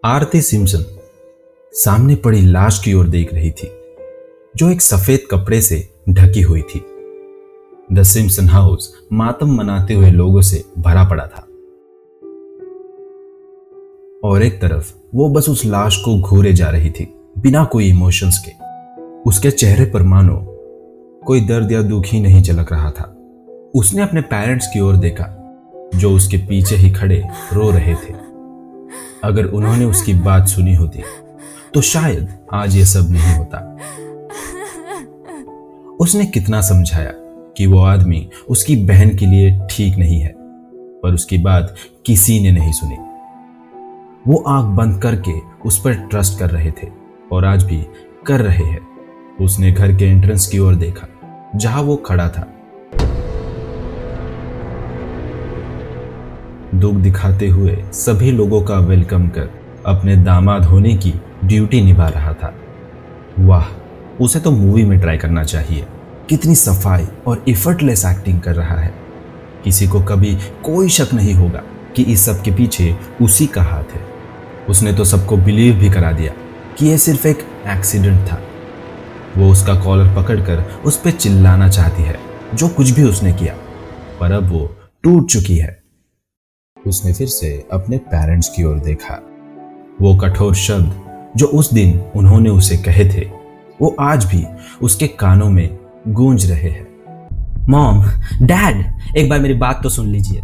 आरती Simpson सामने पड़ी लाश की ओर देख रही थी, जो एक सफेद कपड़े से ढकी हुई थी। द सिम्पसन हाउस मातम मनाते हुए लोगों से भरा पड़ा था और एक तरफ वो बस उस लाश को घूरे जा रही थी, बिना कोई इमोशंस के। उसके चेहरे पर मानो कोई दर्द या दुख ही नहीं झलक रहा था। उसने अपने पेरेंट्स की ओर देखा, जो उसके पीछे ही खड़े रो रहे थे। अगर उन्होंने उसकी बात सुनी होती तो शायद आज ये सब नहीं होता। उसने कितना समझाया कि वो आदमी उसकी बहन के लिए ठीक नहीं है, पर उसकी बात किसी ने नहीं सुनी। वो आंख बंद करके उस पर ट्रस्ट कर रहे थे और आज भी कर रहे हैं। उसने घर के एंट्रेंस की ओर देखा, जहां वो खड़ा था, दुख दिखाते हुए सभी लोगों का वेलकम कर अपने दामाद होने की ड्यूटी निभा रहा था। वाह, उसे तो मूवी में ट्राई करना चाहिए। कितनी सफाई और एफर्टलेस एक्टिंग कर रहा है। किसी को कभी कोई शक नहीं होगा कि इस सब के पीछे उसी का हाथ है। उसने तो सबको बिलीव भी करा दिया कि यह सिर्फ एक एक्सीडेंट था। वो उसका कॉलर पकड़कर उस पर चिल्लाना चाहती है, जो कुछ भी उसने किया, पर अब वो टूट चुकी है। उसने फिर से अपने पेरेंट्स की ओर देखा। वो कठोर शब्द जो उस दिन उन्होंने उसे कहे थे, वो आज भी उसके कानों में गूंज रहे हैं। मॉम, डैड, एक बार मेरी बात तो सुन लीजिए।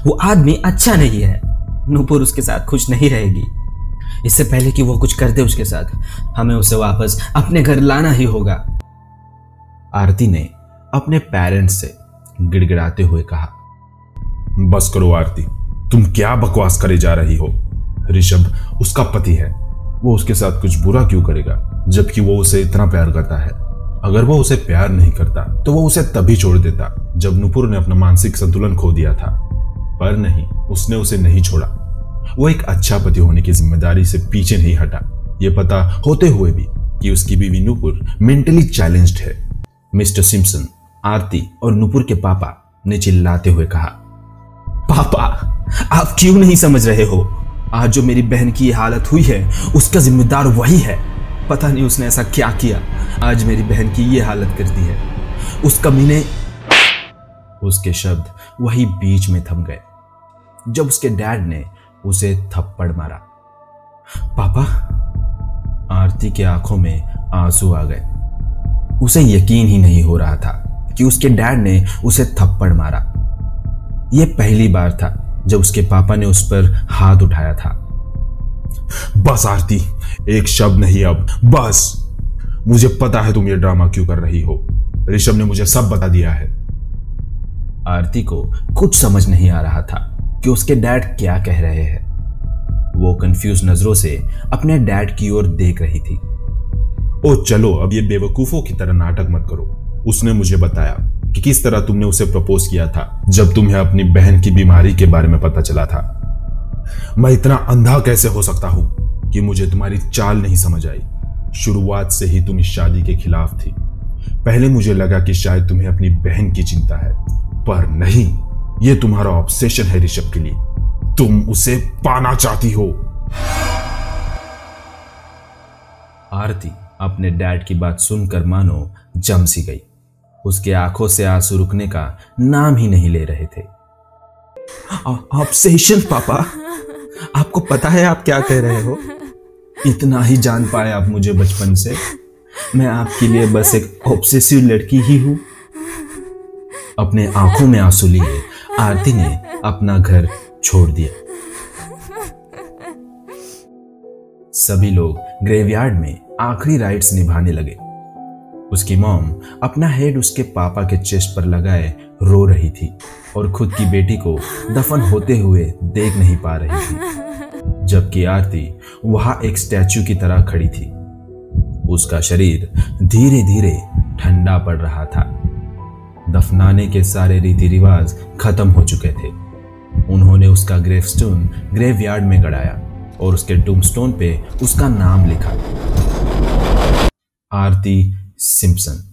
वो आदमी अच्छा नहीं है। नूपुर उसके साथ खुश नहीं रहेगी। इससे पहले कि वो कुछ कर दे उसके साथ, हमें उसे वापस अपने घर लाना ही होगा। आरती ने अपने पेरेंट्स से गिड़गिड़ाते हुए कहा। बस करो आरती, तुम क्या बकवास करे जा रही हो। ऋषभ उसका पति है, वो उसके साथ कुछ बुरा क्यों करेगा, जबकि वो उसे इतना प्यार करता है। अगर वो उसे प्यार नहीं करता तो वो उसे तभी छोड़ देता जब नुपुर ने अपना मानसिक संतुलन खो दिया था, पर नहीं, उसने उसे नहीं छोड़ा। वो एक अच्छा पति होने की जिम्मेदारी से पीछे नहीं हटा, ये पता होते हुए भी कि उसकी बीवी नुपुर मेंटली चैलेंज्ड है। मिस्टर सिम्पसन, आरती और नुपुर के पापा ने चिल्लाते हुए कहा। पापा, आप क्यों नहीं समझ रहे हो? आज जो मेरी बहन की हालत हुई है, उसका जिम्मेदार वही है। पता नहीं उसने ऐसा क्या किया, आज मेरी बहन की ये हालत कर दी है। उस कमीने। उसके शब्द वही बीच में थम गए जब उसके डैड ने उसे थप्पड़ मारा। पापा? आरती के आंखों में आंसू आ गए। उसे यकीन ही नहीं हो रहा था कि उसके डैड ने उसे थप्पड़ मारा। यह पहली बार था जब उसके पापा ने उस पर हाथ उठाया था। बस आरती, एक शब्द नहीं अब, बस। मुझे पता है तुम ये ड्रामा क्यों कर रही हो। ऋषभ ने मुझे सब बता दिया है। आरती को कुछ समझ नहीं आ रहा था कि उसके डैड क्या कह रहे हैं। वो कंफ्यूज नजरों से अपने डैड की ओर देख रही थी। ओ चलो, अब ये बेवकूफों की तरह नाटक मत करो। उसने मुझे बताया कि किस तरह तुमने उसे प्रपोज किया था जब तुम्हें अपनी बहन की बीमारी के बारे में पता चला था। मैं इतना अंधा कैसे हो सकता हूं कि मुझे तुम्हारी चाल नहीं समझ आई। शुरुआत से ही तुम इस शादी के खिलाफ थी। पहले मुझे लगा कि शायद तुम्हें अपनी बहन की चिंता है, पर नहीं, यह तुम्हारा ऑब्सेशन है ऋषभ के लिए। तुम उसे पाना चाहती हो। आरती अपने डैड की बात सुनकर मानो जम सी गई। उसके आंखों से आंसू रुकने का नाम ही नहीं ले रहे थे। ऑब्सेशन? पापा, आपको पता है आप क्या कह रहे हो? इतना ही जान पाए आप मुझे बचपन से। मैं आपके लिए बस एक ऑब्सेसिव लड़की ही हूं। अपने आंखों में आंसू लिए आरती ने अपना घर छोड़ दिया। सभी लोग ग्रेवयार्ड में आखिरी राइट्स निभाने लगे। उसकी मॉम अपना हेड उसके पापा के चेस्ट पर लगाए रो रही थी और खुद की बेटी को दफन होते हुए देख नहीं पा रही थी, जबकि आरती वहां एक स्टैचू की तरह खड़ी थी। उसका शरीर धीरे धीरे ठंडा पड़ रहा था। दफनाने के सारे रीति रिवाज खत्म हो चुके थे। उन्होंने उसका ग्रेवस्टोन ग्रेवयार्ड में गड़ाया और उसके टूम्बस्टोन पे उसका नाम लिखा, आरती सिम्पसन।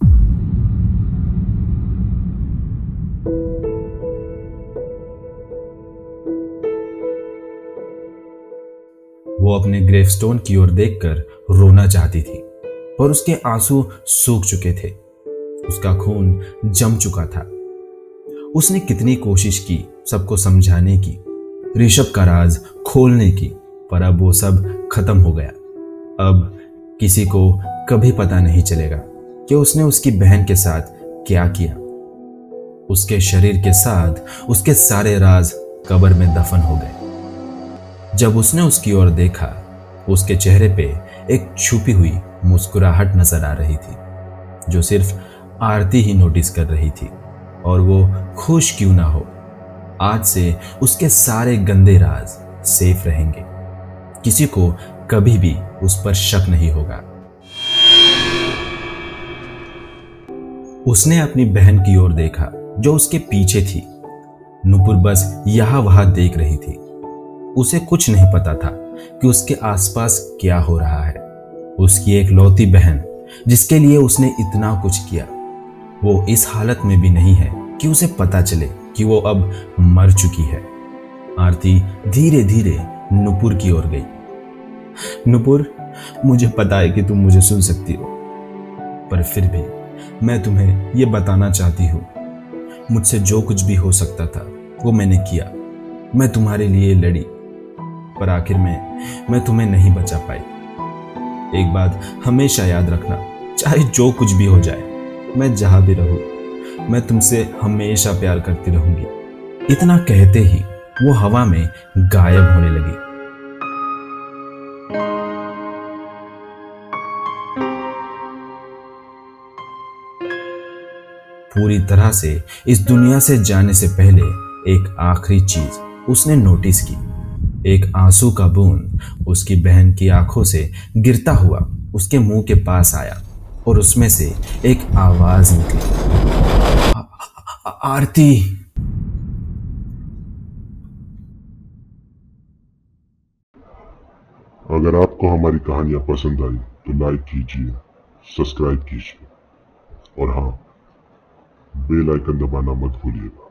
वो अपने ग्रेवस्टोन की ओर देखकर रोना चाहती थी, पर उसके आंसू सूख चुके थे। उसका खून जम चुका था। उसने कितनी कोशिश की सबको समझाने की, ऋषभ का राज खोलने की, पर अब वो सब खत्म हो गया। अब किसी को कभी पता नहीं चलेगा कि उसने उसकी बहन के साथ क्या किया। उसके शरीर के साथ उसके सारे राज कब्र में दफन हो गए। जब उसने उसकी ओर देखा, उसके चेहरे पे एक छुपी हुई मुस्कुराहट नजर आ रही थी, जो सिर्फ आरती ही नोटिस कर रही थी। और वो खुश क्यों ना हो, आज से उसके सारे गंदे राज सेफ रहेंगे। किसी को कभी भी उस पर शक नहीं होगा। उसने अपनी बहन की ओर देखा जो उसके पीछे थी। नुपुर बस यहां वहां देख रही थी। उसे कुछ नहीं पता था कि उसके आसपास क्या हो रहा है। उसकी एक लौती बहन जिसके लिए उसने इतना कुछ किया, वो इस हालत में भी नहीं है कि उसे पता चले कि वो अब मर चुकी है। आरती धीरे धीरे नुपुर की ओर गई। नुपुर, मुझे पता है कि तुम मुझे सुन सकती हो, पर फिर भी मैं तुम्हें यह बताना चाहती हूं, मुझसे जो कुछ भी हो सकता था वो मैंने किया। मैं तुम्हारे लिए लड़ी, पर आखिर में मैं तुम्हें नहीं बचा पाई। एक बात हमेशा याद रखना, चाहे जो कुछ भी हो जाए, मैं जहां भी रहूं, मैं तुमसे हमेशा प्यार करती रहूंगी। इतना कहते ही वो हवा में गायब होने लगी। पूरी तरह से इस दुनिया से जाने से पहले एक आखिरी चीज उसने नोटिस की। एक आंसू का बूंद उसकी बहन की आंखों से गिरता हुआ उसके मुंह के पास आया और उसमें से एक आवाज निकली, आरती। अगर आपको हमारी कहानियां पसंद आई तो लाइक कीजिए, सब्सक्राइब कीजिए और हाँ, बेल आइकन दबाना मत भूलिएगा।